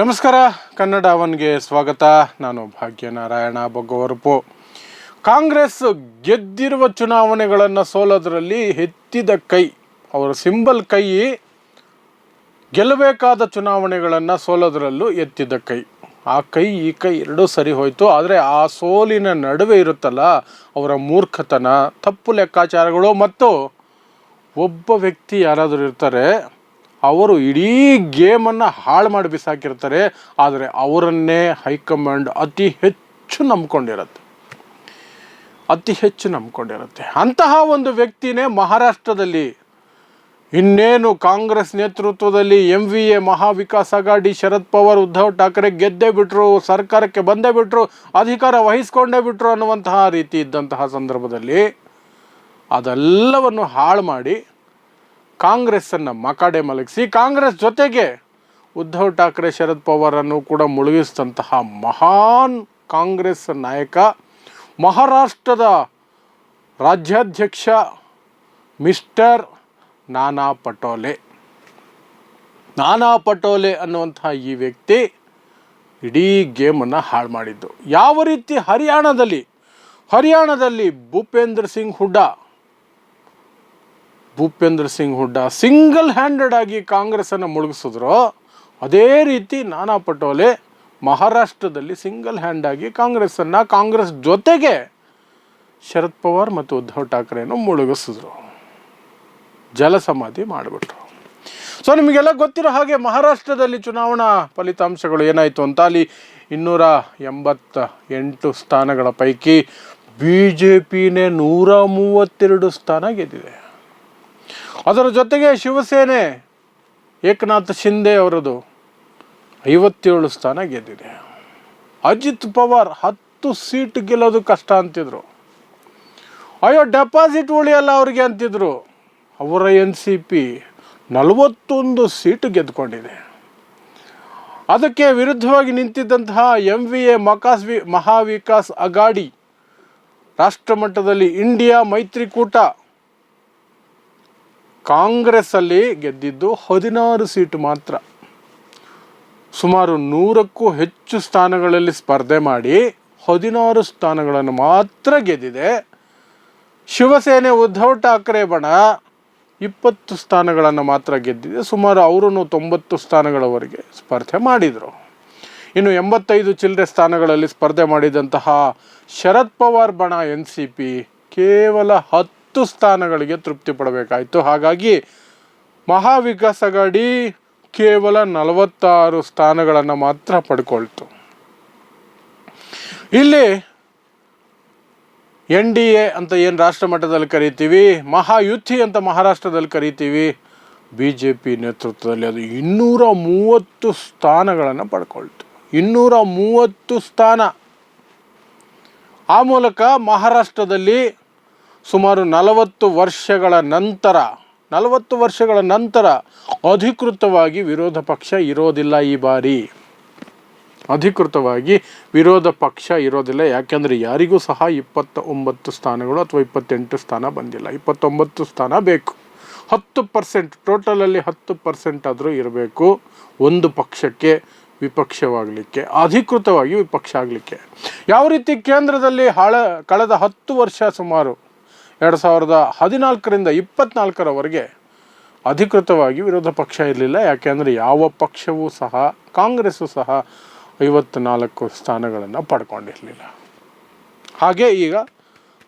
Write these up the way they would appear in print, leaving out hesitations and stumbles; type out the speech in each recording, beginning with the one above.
ನಮಸ್ಕಾರ, ಕನ್ನಡ ಅವನ್ಗೆ ಸ್ವಾಗತ. ನಾನು ಭಾಗ್ಯನಾರಾಯಣ ಬೊಗ್ಗವರಪು. ಕಾಂಗ್ರೆಸ್ ಗೆದ್ದಿರುವ ಚುನಾವಣೆಗಳನ್ನು ಸೋಲೋದ್ರಲ್ಲಿ ಎತ್ತಿದ ಕೈ, ಅವರ ಸಿಂಬಲ್ ಕೈ. ಗೆಲ್ಲಬೇಕಾದ ಚುನಾವಣೆಗಳನ್ನು ಸೋಲೋದ್ರಲ್ಲೂ ಎತ್ತಿದ ಕೈ. ಆ ಕೈ ಈ ಕೈ ಎರಡೂ ಸರಿ ಹೋಯಿತು. ಆದರೆ ಆ ಸೋಲಿನ ನಡುವೆ ಇರುತ್ತಲ್ಲ ಅವರ ಮೂರ್ಖತನ, ತಪ್ಪು ಲೆಕ್ಕಾಚಾರಗಳು ಮತ್ತು ಒಬ್ಬ ವ್ಯಕ್ತಿ ಯಾರಾದರೂ ಇರ್ತಾರೆ, ಅವರು ಇಡೀ ಗೇಮನ್ನು ಹಾಳು ಮಾಡಿ ಬಿಸಾಕಿರ್ತಾರೆ. ಆದರೆ ಅವರನ್ನೇ ಹೈಕಮಾಂಡ್ ಅತಿ ಹೆಚ್ಚು ನಂಬ್ಕೊಂಡಿರುತ್ತೆ. ಅಂತಹ ಒಂದು ವ್ಯಕ್ತಿನೇ ಮಹಾರಾಷ್ಟ್ರದಲ್ಲಿ ಇನ್ನೇನು ಕಾಂಗ್ರೆಸ್ ನೇತೃತ್ವದಲ್ಲಿ MVA ಮಹಾವಿಕಾಸ್ ಅಘಾಡಿ, ಶರದ್ ಪವಾರ್, ಉದ್ಧವ್ ಠಾಕ್ರೆ ಗೆದ್ದೇ ಬಿಟ್ಟರು, ಸರ್ಕಾರಕ್ಕೆ ಬಂದೇ ಬಿಟ್ಟರು, ಅಧಿಕಾರ ವಹಿಸ್ಕೊಂಡೇ ಬಿಟ್ಟರು ಅನ್ನುವಂತಹ ರೀತಿ ಇದ್ದಂತಹ ಸಂದರ್ಭದಲ್ಲಿ ಅದೆಲ್ಲವನ್ನು ಹಾಳು ಮಾಡಿ ಕಾಂಗ್ರೆಸ್ಸನ್ನು ಮಕಾಡೆ ಮಲಗಿಸಿ ಕಾಂಗ್ರೆಸ್ ಜೊತೆಗೆ ಉದ್ಧವ್ ಠಾಕ್ರೆ, ಶರದ್ ಪವಾರನ್ನು ಕೂಡ ಮುಳುಗಿಸಿದಂತಹ ಮಹಾನ್ ಕಾಂಗ್ರೆಸ್ ನಾಯಕ, ಮಹಾರಾಷ್ಟ್ರದ ರಾಜ್ಯಾಧ್ಯಕ್ಷ ಮಿಸ್ಟರ್ ನಾನಾ ಪಟೋಲೆ ಅನ್ನುವಂತಹ ಈ ವ್ಯಕ್ತಿ ಇಡೀ ಗೇಮನ್ನು ಹಾಳು ಮಾಡಿದ್ದು. ಯಾವ ರೀತಿ ಹರಿಯಾಣದಲ್ಲಿ ಭೂಪೇಂದ್ರ ಸಿಂಗ್ ಹುಡ್ಡಾ ಸಿಂಗಲ್ ಹ್ಯಾಂಡೆಡ್ ಆಗಿ ಕಾಂಗ್ರೆಸ್ಸನ್ನು ಮುಳುಗಿಸಿದ್ರು, ಅದೇ ರೀತಿ ನಾನಾ ಪಟೋಲೆ ಮಹಾರಾಷ್ಟ್ರದಲ್ಲಿ ಸಿಂಗಲ್ ಹ್ಯಾಂಡ್ ಆಗಿ ಕಾಂಗ್ರೆಸ್ ಜೊತೆಗೆ ಶರದ್ ಪವಾರ್ ಮತ್ತು ಉದ್ಧವ್ ಠಾಕ್ರೆಯನ್ನು ಮುಳುಗಿಸಿದ್ರು, ಜಲಸಮಾಧಿ ಮಾಡಿಬಿಟ್ರು. ಸೊ ನಿಮಗೆಲ್ಲ ಗೊತ್ತಿರೋ ಹಾಗೆ ಮಹಾರಾಷ್ಟ್ರದಲ್ಲಿ ಚುನಾವಣಾ ಫಲಿತಾಂಶಗಳು ಏನಾಯಿತು ಅಂತ, ಅಲ್ಲಿ 288 ಸ್ಥಾನಗಳ ಪೈಕಿ BJPನೇ 132 ಸ್ಥಾನ ಗೆದ್ದಿದೆ. ಅದರ ಜೊತೆಗೆ ಶಿವಸೇನೆ ಏಕನಾಥ್ ಶಿಂದೆ ಅವರದು 57 ಸ್ಥಾನ ಗೆದ್ದಿದೆ. ಅಜಿತ್ ಪವಾರ್ 10 ಸೀಟ್ ಗೆಲ್ಲೋದು ಕಷ್ಟ ಅಂತಿದ್ರು. ಅಯ್ಯೋ ಡೆಪಾಸಿಟ್ ಉಳಿಯಲ್ಲ ಅವ್ರಿಗೆ ಅಂತಿದ್ರು. ಅವರ NCP 41 ಸೀಟು ಗೆದ್ದುಕೊಂಡಿದೆ. ಅದಕ್ಕೆ ವಿರುದ್ಧವಾಗಿ ನಿಂತಿದ್ದಂತಹ MVA ಮಹಾವಿಕಾಸ್ ಅಘಾಡಿ, ರಾಷ್ಟ್ರ ಮಟ್ಟದಲ್ಲಿ ಇಂಡಿಯಾ ಮೈತ್ರಿಕೂಟ, ಕಾಂಗ್ರೆಸ್ಸಲ್ಲಿ ಗೆದ್ದಿದ್ದು 16 ಸೀಟು ಮಾತ್ರ. ಸುಮಾರು 100ಕ್ಕೂ ಹೆಚ್ಚು ಸ್ಥಾನಗಳಲ್ಲಿ ಸ್ಪರ್ಧೆ ಮಾಡಿ 16 ಸ್ಥಾನಗಳನ್ನು ಮಾತ್ರ ಗೆದ್ದಿದೆ. ಶಿವಸೇನೆ ಉದ್ಧವ್ ಠಾಕ್ರೆ ಬಣ 20 ಸ್ಥಾನಗಳನ್ನು ಮಾತ್ರ ಗೆದ್ದಿದೆ. ಸುಮಾರು ಅವರು 90 ಸ್ಥಾನಗಳವರೆಗೆ ಸ್ಪರ್ಧೆ ಮಾಡಿದರು. ಇನ್ನು 85 ಚಿಲ್ಲರೆ ಸ್ಥಾನಗಳಲ್ಲಿ ಸ್ಪರ್ಧೆ ಮಾಡಿದಂತಹ ಶರದ್ ಪವಾರ್ ಬಣ NCP ಕೇವಲ 10 ಸ್ಥಾನಗಳಿಗೆ ತೃಪ್ತಿ ಪಡಬೇಕಾಯಿತು. ಹಾಗಾಗಿ ಮಹಾವಿಕಾಸ್ ಅಘಾಡಿ ಕೇವಲ 46 ಸ್ಥಾನಗಳನ್ನು ಮಾತ್ರ ಪಡ್ಕೊಳ್ತು. ಇಲ್ಲಿ NDA ಅಂತ ಏನು ರಾಷ್ಟ್ರ ಮಟ್ಟದಲ್ಲಿ ಕರಿತೀವಿ, ಮಹಾಯುತಿ ಅಂತ ಮಹಾರಾಷ್ಟ್ರದಲ್ಲಿ ಕರಿತೀವಿ, BJP ನೇತೃತ್ವದಲ್ಲಿ ಅದು 230 ಸ್ಥಾನಗಳನ್ನು ಪಡ್ಕೊಳ್ತು. 230 ಸ್ಥಾನ. ಆ ಮೂಲಕ ಮಹಾರಾಷ್ಟ್ರದಲ್ಲಿ ಸುಮಾರು 40 ವರ್ಷಗಳ ನಂತರ ಅಧಿಕೃತವಾಗಿ ವಿರೋಧ ಪಕ್ಷ ಇರೋದಿಲ್ಲ. ಈ ಬಾರಿ ಅಧಿಕೃತವಾಗಿ ವಿರೋಧ ಪಕ್ಷ ಇರೋದಿಲ್ಲ. ಯಾಕೆಂದರೆ ಯಾರಿಗೂ ಸಹ 29 ಸ್ಥಾನಗಳು ಅಥವಾ 28 ಸ್ಥಾನ ಬಂದಿಲ್ಲ. 29 ಸ್ಥಾನ ಬೇಕು. 10%, ಟೋಟಲಲ್ಲಿ 10% ಆದರೂ ಇರಬೇಕು ಒಂದು ಪಕ್ಷಕ್ಕೆ ವಿಪಕ್ಷವಾಗಲಿಕ್ಕೆ, ಅಧಿಕೃತವಾಗಿ ವಿಪಕ್ಷ ಆಗಲಿಕ್ಕೆ. ಯಾವ ರೀತಿ ಕೇಂದ್ರದಲ್ಲಿ ಕಳೆದ 10 ವರ್ಷ, ಸುಮಾರು 2014ರಿಂದ 24ರವರೆಗೆ ಅಧಿಕೃತವಾಗಿ ವಿರೋಧ ಪಕ್ಷ ಇರಲಿಲ್ಲ. ಯಾಕೆಂದರೆ ಯಾವ ಪಕ್ಷವೂ ಸಹ, ಕಾಂಗ್ರೆಸ್ಸು ಸಹ 54 ಸ್ಥಾನಗಳನ್ನು ಪಡ್ಕೊಂಡಿರಲಿಲ್ಲ. ಹಾಗೆ ಈಗ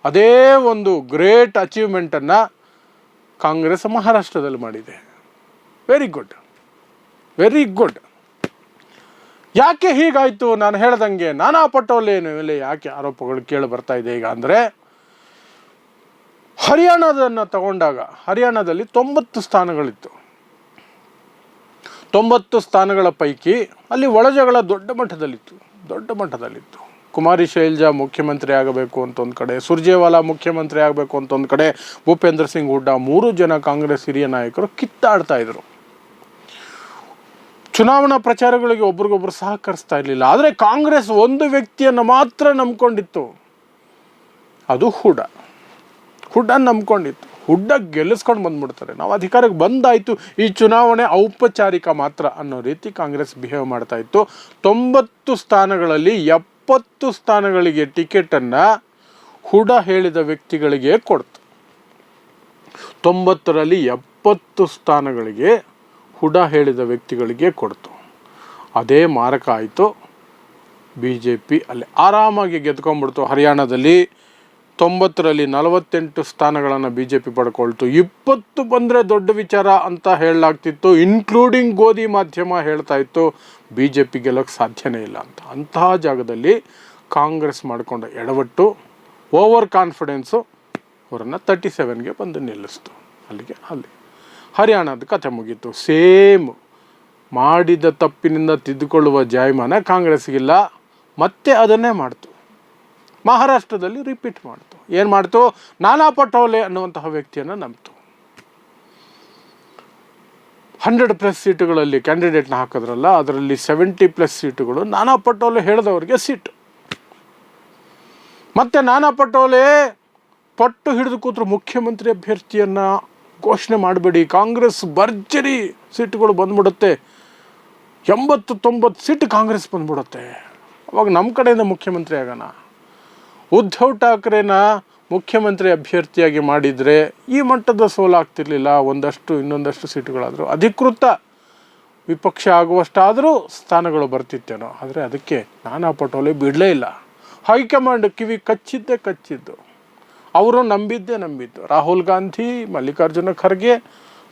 ಅದೇ ಒಂದು ಗ್ರೇಟ್ ಅಚೀವ್ಮೆಂಟನ್ನು ಕಾಂಗ್ರೆಸ್ ಮಹಾರಾಷ್ಟ್ರದಲ್ಲಿ ಮಾಡಿದೆ. Very good. ಯಾಕೆ ಹೀಗಾಯಿತು? ನಾನು ಹೇಳ್ದಂಗೆ ನಾನಾ ಪಟೋಲೆ ಮೇಲೆ ಯಾಕೆ ಆರೋಪಗಳು ಕೇಳಿ ಬರ್ತಾ ಇದೆ ಈಗ ಅಂದರೆ, ಹರಿಯಾಣದನ್ನು ತಗೊಂಡಾಗ ಹರಿಯಾಣದಲ್ಲಿ 90 ಸ್ಥಾನಗಳಿತ್ತು. 90 ಸ್ಥಾನಗಳ ಪೈಕಿ ಅಲ್ಲಿ ಒಳಜಗಳ ದೊಡ್ಡ ಮಟ್ಟದಲ್ಲಿತ್ತು. ಕುಮಾರಿ ಶೈಲಜಾ ಮುಖ್ಯಮಂತ್ರಿ ಆಗಬೇಕು ಅಂತ ಒಂದು ಕಡೆ, ಸುರ್ಜೇವಾಲಾ ಮುಖ್ಯಮಂತ್ರಿ ಆಗಬೇಕು ಅಂತ ಒಂದು ಕಡೆ, ಭೂಪೇಂದ್ರ ಸಿಂಗ್ ಹುಡ್ಡಾ, 3 ಜನ ಕಾಂಗ್ರೆಸ್ ಹಿರಿಯ ನಾಯಕರು ಕಿತ್ತಾಡ್ತಾ ಇದ್ರು. ಚುನಾವಣಾ ಪ್ರಚಾರಗಳಿಗೆ ಒಬ್ರಿಗೊಬ್ರು ಸಹಕರಿಸ್ತಾ ಇರಲಿಲ್ಲ. ಆದರೆ ಕಾಂಗ್ರೆಸ್ ಒಂದು ವ್ಯಕ್ತಿಯನ್ನು ಮಾತ್ರ ನಂಬ್ಕೊಂಡಿತ್ತು, ಅದು ಹುಡ್ಡಾ ನಂಬ್ಕೊಂಡಿತ್ತು. ಹುಡ್ಡ ಗೆಲ್ಲಿಸ್ಕೊಂಡು ಬಂದ್ಬಿಡ್ತಾರೆ. ನಾವು ಅಧಿಕಾರಕ್ಕೆ ಬಂದಾಯಿತು, ಈ ಚುನಾವಣೆ ಔಪಚಾರಿಕ ಮಾತ್ರ ಅನ್ನೋ ರೀತಿ ಕಾಂಗ್ರೆಸ್ ಬಿಹೇವ್ ಮಾಡ್ತಾ ಇತ್ತು. 90 ಸ್ಥಾನಗಳಲ್ಲಿ 70 ಸ್ಥಾನಗಳಿಗೆ ಟಿಕೆಟನ್ನು ಹುಡ ಹೇಳಿದ ವ್ಯಕ್ತಿಗಳಿಗೆ ಕೊಡ್ತು. 90ರಲ್ಲಿ 70 ಸ್ಥಾನಗಳಿಗೆ ಹುಡ ಹೇಳಿದ ವ್ಯಕ್ತಿಗಳಿಗೆ ಕೊಡ್ತು. ಅದೇ ಮಾರಕ ಆಯಿತು. BJP ಅಲ್ಲಿ ಆರಾಮಾಗಿ ಗೆದ್ಕೊಂಡ್ಬಿಡ್ತು. ಹರಿಯಾಣದಲ್ಲಿ 90ರಲ್ಲಿ 48 ಸ್ಥಾನಗಳನ್ನು BJP ಪಡ್ಕೊಳ್ತು. 20 ಬಂದರೆ ದೊಡ್ಡ ವಿಚಾರ ಅಂತ ಹೇಳಲಾಗ್ತಿತ್ತು. ಇನ್ಕ್ಲೂಡಿಂಗ್ ಗೋಧಿ ಮಾಧ್ಯಮ ಹೇಳ್ತಾ ಇತ್ತು BJP ಗೆಲ್ಲೋಕ್ಕೆ ಸಾಧ್ಯನೇ ಇಲ್ಲ ಅಂತ. ಅಂತಹ ಜಾಗದಲ್ಲಿ ಕಾಂಗ್ರೆಸ್ ಮಾಡಿಕೊಂಡ ಎಡವಟ್ಟು, ಓವರ್ ಕಾನ್ಫಿಡೆನ್ಸು ಅವರನ್ನು 37ಗೆ ಬಂದು ನಿಲ್ಲಿಸ್ತು. ಅಲ್ಲಿ ಹರಿಯಾಣದ ಕಥೆ ಮುಗೀತು. ಸೇಮ್ ಮಾಡಿದ ತಪ್ಪಿನಿಂದ ತಿದ್ದುಕೊಳ್ಳುವ ಜಾಯಮಾನ ಕಾಂಗ್ರೆಸ್ಗಿಲ್ಲ. ಮತ್ತೆ ಅದನ್ನೇ ಮಾಡ್ತು. ಮಹಾರಾಷ್ಟ್ರದಲ್ಲಿ ರಿಪೀಟ್ ಮಾಡ್ತು. ಏನು ಮಾಡ್ತು? ನಾನಾ ಪಟೋಲೆ ಅನ್ನುವಂತಹ ವ್ಯಕ್ತಿಯನ್ನು ನಂಬಿತು. 100+ ಸೀಟುಗಳಲ್ಲಿ ಕ್ಯಾಂಡಿಡೇಟ್ನ ಹಾಕಿದ್ರಲ್ಲ, ಅದರಲ್ಲಿ 70+ ಸೀಟುಗಳು ನಾನಾ ಪಟೋಲೆ ಹೇಳಿದವರಿಗೆ ಸೀಟು. ಮತ್ತು ನಾನಾ ಪಟೋಲೆ ಪಟ್ಟು ಹಿಡಿದು ಕೂತರು ಮುಖ್ಯಮಂತ್ರಿ ಅಭ್ಯರ್ಥಿಯನ್ನು ಘೋಷಣೆ ಮಾಡಬೇಡಿ, ಕಾಂಗ್ರೆಸ್ ಭರ್ಜರಿ ಸೀಟುಗಳು ಬಂದ್ಬಿಡುತ್ತೆ, 80-90 ಸೀಟು ಕಾಂಗ್ರೆಸ್ ಬಂದ್ಬಿಡುತ್ತೆ, ಅವಾಗ ನಮ್ಮ ಕಡೆಯಿಂದ ಮುಖ್ಯಮಂತ್ರಿ ಆಗೋಣ. ಉದ್ಧವ್ ಠಾಕ್ರೆನ ಮುಖ್ಯಮಂತ್ರಿ ಅಭ್ಯರ್ಥಿಯಾಗಿ ಮಾಡಿದರೆ ಈ ಮಟ್ಟದ ಸೋಲಾಗ್ತಿರ್ಲಿಲ್ಲ. ಇನ್ನೊಂದಷ್ಟು ಸೀಟುಗಳಾದರೂ ಅಧಿಕೃತ ವಿಪಕ್ಷ ಆಗುವಷ್ಟಾದರೂ ಸ್ಥಾನಗಳು ಬರ್ತಿತ್ತೇನೋ. ಆದರೆ ಅದಕ್ಕೆ ನಾನಾ ಪಟೋಲೆ ಬಿಡಲೇ ಇಲ್ಲ. ಹೈಕಮಾಂಡ್ ಕಿವಿ ಕಚ್ಚಿದ್ದು. ಅವರು ನಂಬಿದ್ದು. ರಾಹುಲ್ ಗಾಂಧಿ, ಮಲ್ಲಿಕಾರ್ಜುನ ಖರ್ಗೆ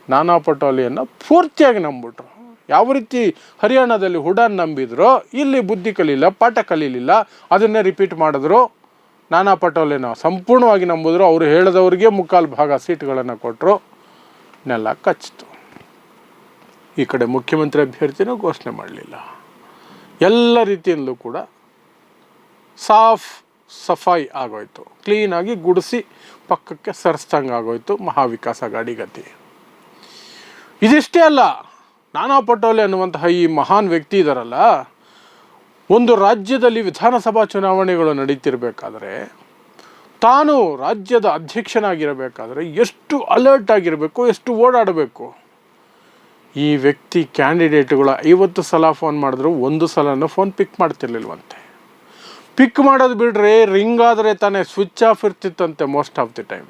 ನಾನಾ ಪಟೋಲೆಯನ್ನು ಪೂರ್ತಿಯಾಗಿ ನಂಬಿಬಿಟ್ರು. ಯಾವ ರೀತಿ ಹರಿಯಾಣದಲ್ಲಿ ಹುಡಾನ್ ನಂಬಿದ್ರು, ಇಲ್ಲಿ ಬುದ್ಧಿ ಕಲೀಲಿಲ್ಲ, ಪಾಠ ಕಲೀಲಿಲ್ಲ, ಅದನ್ನೇ ರಿಪೀಟ್ ಮಾಡಿದ್ರು. ನಾನಾ ಪಟೋಲೆನ ಸಂಪೂರ್ಣವಾಗಿ ನಂಬಿದ್ರು. ಅವರು ಹೇಳಿದವ್ರಿಗೆ 3/4 ಸೀಟುಗಳನ್ನು ಕೊಟ್ಟರು. ನೆಲ ಕಚ್ಚಿತು. ಈ ಕಡೆ ಮುಖ್ಯಮಂತ್ರಿ ಅಭ್ಯರ್ಥಿನೂ ಘೋಷಣೆ ಮಾಡಲಿಲ್ಲ. ಎಲ್ಲ ರೀತಿಯಲ್ಲೂ ಕೂಡ ಸಫಾಯಿ ಆಗೋಯ್ತು. ಕ್ಲೀನಾಗಿ ಗುಡಿಸಿ ಪಕ್ಕಕ್ಕೆ ಸರಿಸ್ದಂಗೆ ಆಗೋಯ್ತು ಮಹಾವಿಕಾಸ್ ಅಘಾಡಿ ಗತಿ. ಇದಿಷ್ಟೇ ಅಲ್ಲ, ನಾನಾ ಪಟೋಲೆ ಅನ್ನುವಂತಹ ಈ ಮಹಾನ್ ವ್ಯಕ್ತಿ ಇದ್ದಾರಲ್ಲ, ಒಂದು ರಾಜ್ಯದಲ್ಲಿ ವಿಧಾನಸಭಾ ಚುನಾವಣೆಗಳು ನಡೀತಿರ್ಬೇಕಾದ್ರೆ, ತಾನು ರಾಜ್ಯದ ಅಧ್ಯಕ್ಷನಾಗಿರಬೇಕಾದ್ರೆ ಎಷ್ಟು ಅಲರ್ಟ್ ಆಗಿರಬೇಕು, ಎಷ್ಟು ಓಡಾಡಬೇಕು. ಈ ವ್ಯಕ್ತಿ ಕ್ಯಾಂಡಿಡೇಟ್ಗಳು 50 ಸಲ ಫೋನ್ ಮಾಡಿದ್ರು, 1 ಸಲನೂ ಫೋನ್ ಪಿಕ್ ಮಾಡ್ತಿರ್ಲಿಲ್ವಂತೆ. ಪಿಕ್ ಮಾಡೋದು ಬಿಡ್ರೆ, ರಿಂಗ್ ಆದರೆ ತಾನೇ ಸ್ವಿಚ್ ಆಫ್ ಇರ್ತಿತ್ತಂತೆ ಮೋಸ್ಟ್ ಆಫ್ ದಿ ಟೈಮ್.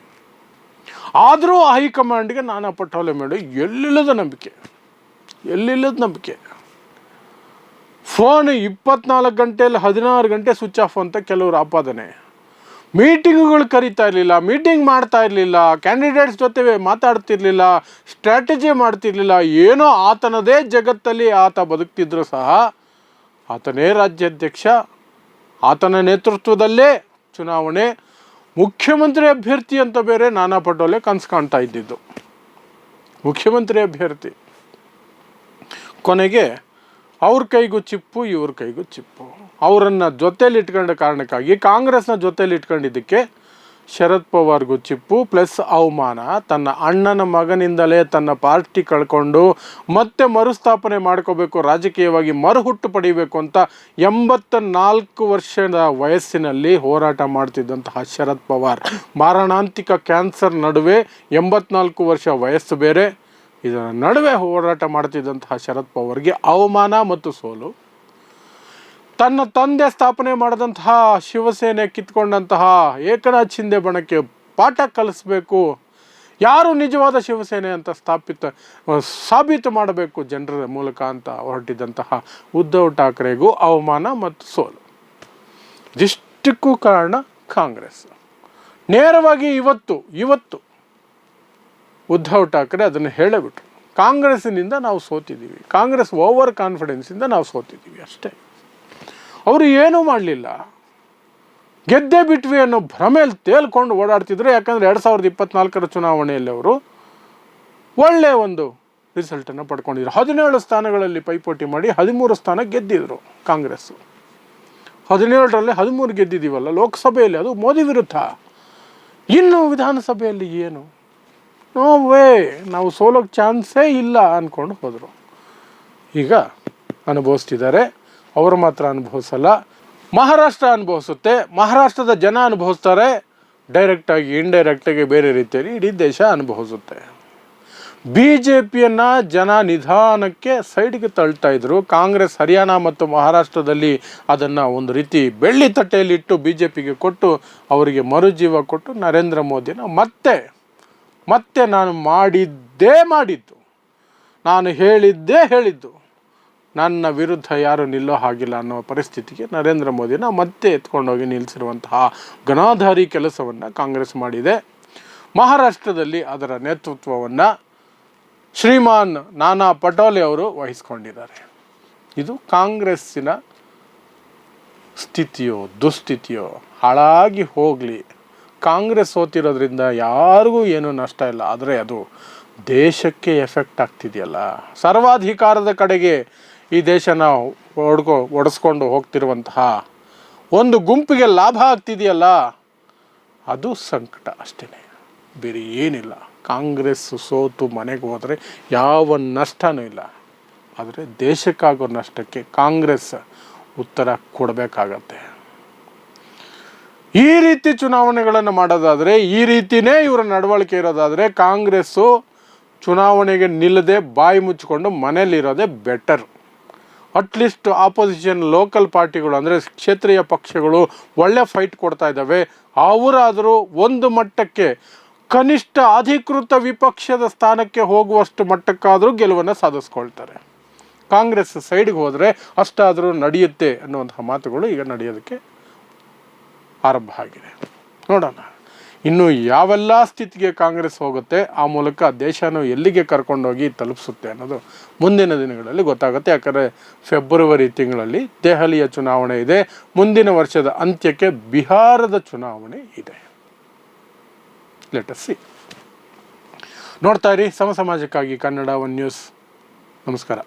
ಆದರೂ ಹೈಕಮಾಂಡ್ಗೆ ನಾನಾ ಪಟೋಲೆ ಮೇಲೆ ಎಲ್ಲಿಲ್ಲದ ನಂಬಿಕೆ. ಫೋನ್ 24 ಗಂಟೆಯಲ್ಲಿ 16 ಗಂಟೆ ಸ್ವಿಚ್ ಆಫ್ ಅಂತ ಕೆಲವರು ಆಪಾದನೆ. ಮೀಟಿಂಗ್ಗಳು ಕರೀತಾ ಇರಲಿಲ್ಲ, ಮೀಟಿಂಗ್ ಮಾಡ್ತಾ ಇರಲಿಲ್ಲ, ಕ್ಯಾಂಡಿಡೇಟ್ಸ್ ಜೊತೆ ಮಾತಾಡ್ತಿರ್ಲಿಲ್ಲ, ಸ್ಟ್ರಾಟಜಿ ಮಾಡ್ತಿರ್ಲಿಲ್ಲ. ಏನೋ ಆತನದೇ ಜಗತ್ತಲ್ಲಿ ಆತ ಬದುಕ್ತಿದ್ರು ಸಹ ಆತನೇ ರಾಜ್ಯಾಧ್ಯಕ್ಷ, ಆತನ ನೇತೃತ್ವದಲ್ಲೇ ಚುನಾವಣೆ, ಮುಖ್ಯಮಂತ್ರಿ ಅಭ್ಯರ್ಥಿ ಅಂತ ಬೇರೆ ನಾನಾ ಪಟೋಲೆ ಕನಸು ಕಾಣ್ತಾ ಇದ್ದಿದ್ದು. ಮುಖ್ಯಮಂತ್ರಿ ಅಭ್ಯರ್ಥಿ ಕೊನೆಗೆ ಅವ್ರ ಕೈಗೂ ಚಿಪ್ಪು, ಇವ್ರ ಕೈಗೂ ಚಿಪ್ಪು. ಅವರನ್ನು ಜೊತೆಯಲ್ಲಿ ಇಟ್ಕೊಂಡ ಕಾರಣಕ್ಕಾಗಿ, ಕಾಂಗ್ರೆಸ್ನ ಜೊತೆಯಲ್ಲಿ ಇಟ್ಕೊಂಡಿದ್ದಕ್ಕೆ ಶರದ್ ಪವಾರ್ಗೂ ಚಿಪ್ಪು ಪ್ಲಸ್ ಅವಮಾನ. ತನ್ನ ಅಣ್ಣನ ಮಗನಿಂದಲೇ ತನ್ನ ಪಾರ್ಟಿ ಕಳ್ಕೊಂಡು ಮತ್ತೆ ಮರುಸ್ಥಾಪನೆ ಮಾಡ್ಕೋಬೇಕು, ರಾಜಕೀಯವಾಗಿ ಮರುಹುಟ್ಟು ಪಡಿಬೇಕು ಅಂತ 84 ವರ್ಷದ ವಯಸ್ಸಿನಲ್ಲಿ ಹೋರಾಟ ಮಾಡ್ತಿದ್ದಂತಹ ಶರದ್ ಪವಾರ್, ಮಾರಣಾಂತಿಕ ಕ್ಯಾನ್ಸರ್ ನಡುವೆ 84 ವರ್ಷ ವಯಸ್ಸು ಬೇರೆ, ಇದರ ನಡುವೆ ಹೋರಾಟ ಮಾಡ್ತಿದ್ದಂತಹ ಶರದ್ ಪವಾರ್ಗೆ ಅವಮಾನ ಮತ್ತು ಸೋಲು. ತನ್ನ ತಂದೆ ಸ್ಥಾಪನೆ ಮಾಡಿದಂತಹ ಶಿವಸೇನೆ ಕಿತ್ಕೊಂಡಂತಹ ಏಕನಾಥ್ ಶಿಂದೆ ಬಣಕ್ಕೆ ಪಾಠ ಕಲಿಸ್ಬೇಕು, ಯಾರು ನಿಜವಾದ ಶಿವಸೇನೆ ಅಂತ ಸಾಬೀತು ಮಾಡಬೇಕು ಜನರ ಮೂಲಕ ಅಂತ ಹೊರಟಿದ್ದಂತಹ ಉದ್ಧವ್ ಠಾಕ್ರೆಗೂ ಅವಮಾನ ಮತ್ತು ಸೋಲು. ಇದಿಷ್ಟಕ್ಕೂ ಕಾರಣ ಕಾಂಗ್ರೆಸ್. ನೇರವಾಗಿ ಇವತ್ತು ಉದ್ಧವ್ ಠಾಕ್ರೆ ಅದನ್ನು ಹೇಳಬಿಟ್ರು, ಕಾಂಗ್ರೆಸ್ಸಿನಿಂದ ನಾವು ಸೋತಿದ್ದೀವಿ, ಕಾಂಗ್ರೆಸ್ ಓವರ್ ಕಾನ್ಫಿಡೆನ್ಸಿಂದ ನಾವು ಸೋತಿದ್ದೀವಿ ಅಷ್ಟೇ. ಅವರು ಏನೂ ಮಾಡಲಿಲ್ಲ, ಗೆದ್ದೇ ಬಿಟ್ವಿ ಅನ್ನೋ ಭ್ರಮೆಯಲ್ಲಿ ತೇಲ್ಕೊಂಡು ಓಡಾಡ್ತಿದ್ರು. ಯಾಕಂದರೆ 2024 ಚುನಾವಣೆಯಲ್ಲಿ ಅವರು ಒಳ್ಳೆಯ ಒಂದು ರಿಸಲ್ಟನ್ನು ಪಡ್ಕೊಂಡಿದ್ರು. 17 ಸ್ಥಾನಗಳಲ್ಲಿ ಪೈಪೋಟಿ ಮಾಡಿ 13 ಸ್ಥಾನ ಗೆದ್ದಿದ್ರು ಕಾಂಗ್ರೆಸ್ಸು. 17ರಲ್ಲಿ 13 ಗೆದ್ದಿದ್ದೀವಲ್ಲ ಲೋಕಸಭೆಯಲ್ಲಿ, ಅದು ಮೋದಿ ವಿರುದ್ಧ. ಇನ್ನು ವಿಧಾನಸಭೆಯಲ್ಲಿ ಏನು, ನೋ ವೇ, ನಾವು ಸೋಲೋಕ್ಕೆ ಚಾನ್ಸೇ ಇಲ್ಲ ಅಂದ್ಕೊಂಡು ಹೋದರು. ಈಗ ಅನುಭವಿಸ್ತಿದ್ದಾರೆ. ಅವರು ಮಾತ್ರ ಅನುಭವಿಸಲ್ಲ, ಮಹಾರಾಷ್ಟ್ರ ಅನುಭವಿಸುತ್ತೆ, ಮಹಾರಾಷ್ಟ್ರದ ಜನ ಅನುಭವಿಸ್ತಾರೆ, ಡೈರೆಕ್ಟಾಗಿ ಇಂಡೈರೆಕ್ಟಾಗಿ ಬೇರೆ ರೀತಿಯಲ್ಲಿ ಇಡೀ ದೇಶ ಅನುಭವಿಸುತ್ತೆ. BJPಯನ್ನು ಜನ ನಿಧಾನಕ್ಕೆ ಸೈಡ್ಗೆ ತಳ್ತಾ ಇದ್ರು. ಕಾಂಗ್ರೆಸ್ ಹರಿಯಾಣ ಮತ್ತು ಮಹಾರಾಷ್ಟ್ರದಲ್ಲಿ ಅದನ್ನು ಒಂದು ರೀತಿ ಬೆಳ್ಳಿ ತಟ್ಟೆಯಲ್ಲಿಟ್ಟು BJPಗೆ ಕೊಟ್ಟು ಅವರಿಗೆ ಮರುಜೀವ ಕೊಟ್ಟು ನರೇಂದ್ರ ಮೋದಿನ ಮತ್ತೆ ನಾನು ಮಾಡಿದ್ದು, ನಾನು ಹೇಳಿದ್ದು, ನನ್ನ ವಿರುದ್ಧ ಯಾರು ನಿಲ್ಲೋ ಹಾಗಿಲ್ಲ ಅನ್ನೋ ಪರಿಸ್ಥಿತಿಗೆ ನರೇಂದ್ರ ಮೋದಿನ ಮತ್ತೆ ಎತ್ಕೊಂಡೋಗಿ ನಿಲ್ಲಿಸಿರುವಂತಹ ಗಣಾಧಾರಿ ಕೆಲಸವನ್ನು ಕಾಂಗ್ರೆಸ್ ಮಾಡಿದೆ. ಮಹಾರಾಷ್ಟ್ರದಲ್ಲಿ ಅದರ ನೇತೃತ್ವವನ್ನು ಶ್ರೀಮಾನ್ ನಾನಾ ಪಟೋಲೆ ಅವರು ವಹಿಸ್ಕೊಂಡಿದ್ದಾರೆ. ಇದು ಕಾಂಗ್ರೆಸ್ಸಿನ ಸ್ಥಿತಿಯೋ ದುಸ್ಥಿತಿಯೋ ಹಾಳಾಗಿ ಹೋಗಲಿ, ಕಾಂಗ್ರೆಸ್ ಸೋತಿರೋದ್ರಿಂದ ಯಾರಿಗೂ ಏನೂ ನಷ್ಟ ಇಲ್ಲ. ಆದರೆ ಅದು ದೇಶಕ್ಕೆ ಎಫೆಕ್ಟ್ ಆಗ್ತಿದೆಯಲ್ಲ, ಸರ್ವಾಧಿಕಾರದ ಕಡೆಗೆ ಈ ದೇಶನ ಒಡೆಸ್ಕೊಂಡು ಹೋಗ್ತಿರುವಂತಹ ಒಂದು ಗುಂಪಿಗೆ ಲಾಭ ಆಗ್ತಿದೆಯಲ್ಲ, ಅದು ಸಂಕಟ ಅಷ್ಟೇ, ಬೇರೆ ಏನಿಲ್ಲ. ಕಾಂಗ್ರೆಸ್ ಸೋತು ಮನೆಗೆ ಹೋದರೆ ಯಾವ ನಷ್ಟನೂ ಇಲ್ಲ. ಆದರೆ ದೇಶಕ್ಕಾಗೋ ನಷ್ಟಕ್ಕೆ ಕಾಂಗ್ರೆಸ್ ಉತ್ತರ ಕೊಡಬೇಕಾಗತ್ತೆ. ಈ ರೀತಿ ಚುನಾವಣೆಗಳನ್ನು ಮಾಡೋದಾದರೆ, ಈ ರೀತಿಯೇ ಇವರ ನಡವಳಿಕೆ ಇರೋದಾದರೆ ಕಾಂಗ್ರೆಸ್ಸು ಚುನಾವಣೆಗೆ ನಿಲ್ಲದೆ ಬಾಯಿ ಮುಚ್ಚಿಕೊಂಡು ಮನೇಲಿರೋದೇ ಬೆಟರ್. ಅಟ್ಲೀಸ್ಟ್ ಆಪೋಸಿಷನ್ ಲೋಕಲ್ ಪಾರ್ಟಿಗಳು ಅಂದರೆ ಕ್ಷೇತ್ರೀಯ ಪಕ್ಷಗಳು ಒಳ್ಳೆ ಫೈಟ್ ಕೊಡ್ತಾ ಇದ್ದಾವೆ. ಅವರಾದರೂ ಒಂದು ಮಟ್ಟಕ್ಕೆ ಕನಿಷ್ಠ ಅಧಿಕೃತ ವಿಪಕ್ಷದ ಸ್ಥಾನಕ್ಕೆ ಹೋಗುವಷ್ಟು ಮಟ್ಟಕ್ಕಾದರೂ ಗೆಲುವನ್ನು ಸಾಧಿಸ್ಕೊಳ್ತಾರೆ. ಕಾಂಗ್ರೆಸ್ ಸೈಡ್ಗೆ ಹೋದರೆ ಅಷ್ಟಾದರೂ ನಡೆಯುತ್ತೆ ಅನ್ನುವಂತಹ ಮಾತುಗಳು ಈಗ ನಡೆಯೋದಕ್ಕೆ ಆರಂಭ ಆಗಿದೆ. ನೋಡೋಣ ಇನ್ನು ಯಾವೆಲ್ಲ ಸ್ಥಿತಿಗೆ ಕಾಂಗ್ರೆಸ್ ಹೋಗುತ್ತೆ, ಆ ಮೂಲಕ ದೇಶನೂ ಎಲ್ಲಿಗೆ ಕರ್ಕೊಂಡೋಗಿ ತಲುಪಿಸುತ್ತೆ ಅನ್ನೋದು ಮುಂದಿನ ದಿನಗಳಲ್ಲಿ ಗೊತ್ತಾಗುತ್ತೆ. ಯಾಕಂದರೆ ಫೆಬ್ರವರಿ ತಿಂಗಳಲ್ಲಿ ದೆಹಲಿಯ ಚುನಾವಣೆ ಇದೆ, ಮುಂದಿನ ವರ್ಷದ ಅಂತ್ಯಕ್ಕೆ ಬಿಹಾರದ ಚುನಾವಣೆ ಇದೆ. Let us see. ನೋಡ್ತಾ ಇರಿ ಸಮಾಜಕ್ಕಾಗಿ ಕನ್ನಡ 1 ನ್ಯೂಸ್. ನಮಸ್ಕಾರ.